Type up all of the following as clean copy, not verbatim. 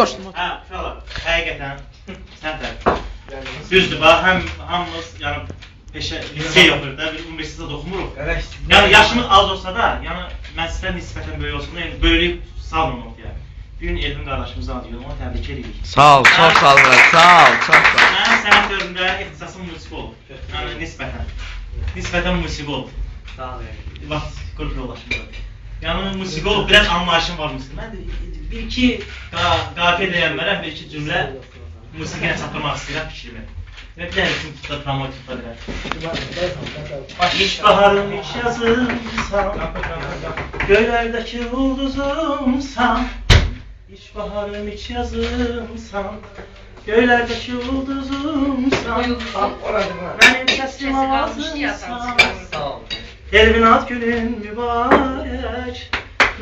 dostum. Hə, uşaqlar, həqiqətən sən tərəf. Düzdür, bax, hamımız, yəni, peşə, lisey yoxdur da, bir universitetdə oxumuruq. Yəni, yaşımız az olsa da, yəni, mən sizdən nisbətən böyük olsun da, yəni, böyülük salmam yəni. Bir gün Elvin qardaşımızı adıyorum, onu təbrik edirik. Sağ ol, çox sağ ol, sağ ol, çox sağ ol. Mənim sənət dövründə ixtisasım musiqi olub. Yəni, nisbətən musiqi olub. Sağ ol. Vaxt qrup yoldaşımda. Yəni, musiqi olub, biraz anlayışım var musiqi. Mən də bir-iki qafiyə deyənmərəm, bir-iki cümlə musiqiyə çatdırmaq istəyirəm fikrimi. Və bir dənə üçün tutda promoy tutda bilər. İç baharım, iç yazımsan, göylərdəki ulduzumsan. İç baharım, iç yazımsan, göylərdəki ulduzumsan. Mənim səsim avazımsan. Elvin ad günün mübarək,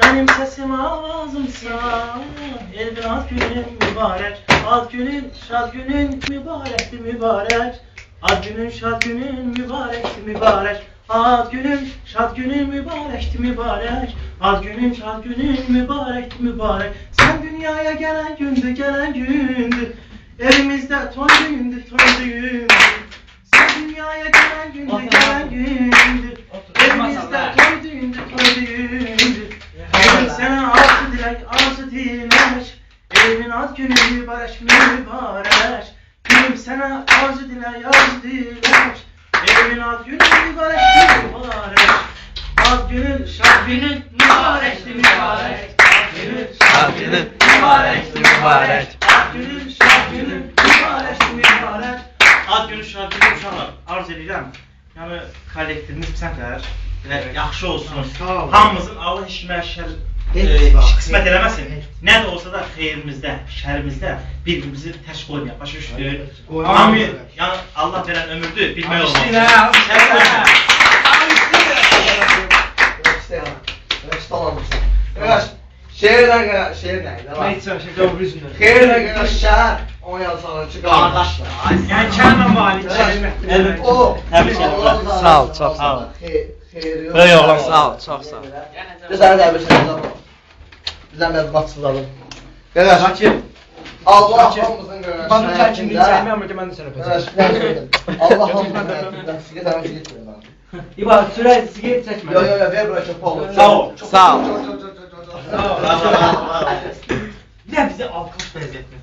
mənim səsim avazımsan. Elvin ad günün mübarək, ad günün, şad günün mübarəkdir mübarək. Ad günün, şad günün mübarəkdir mübarək. Ad günün, şad günün mübarəkdir mübarək. Ad günün, şad günün mübarəkdir mübarək. Sən dünyaya gələn gündür, evimizdə toy gündür, Sən dünyaya gələn gündür, evimizdə toy düğündür. Elim sənə arzu dilək, Elvin ad günü mübarək. Gülüm sənə arzu dilək, Elvin ad günü mübarək. Ad günün, şad günün mübarəkdir mübarək. Şad günün mübarəkdir mübarək. Ad günün, şad günün mübarəkdir mübarək. Ad günü, şad günü uşaqlar, arz edirəm. Yəni, kollektivimiz pisəntər, yaxşı olsun. Hamımızın Allah işimə qismət eləməsin. Nə də olsa da xeyrimizdə, şərimizdə bir-birimizi təş qoymayaq. Başa düşdür? Amin. Yəni, Allah verən ömürdür, bilmək olmaz. Şehirden kadar, şehir neydi? Şehirden kadar şehir, 10 yıl sonra çıkar. Yani Kərmən vali, Evet, o. Sağ ol, çox sağ ol. Böyle oğlan, sağ ol, çox sağ ol. Biz sana da bir şey yapalım. Bizden biraz baksızlalım. Arkadaş, Allah hamımızın görüşünü. Bana çəkimliyi çəkmə, amma ki, mən də sənə pəsəm. Allah hamımızın görüşünü. Sige tamam, sige etmiyorum. İba, sürəydi, siqet çəkmə. Yo, ver bırak çok pahalı. Sağ ol. Sağ ol. Bir də bizə alqış bəzətmə.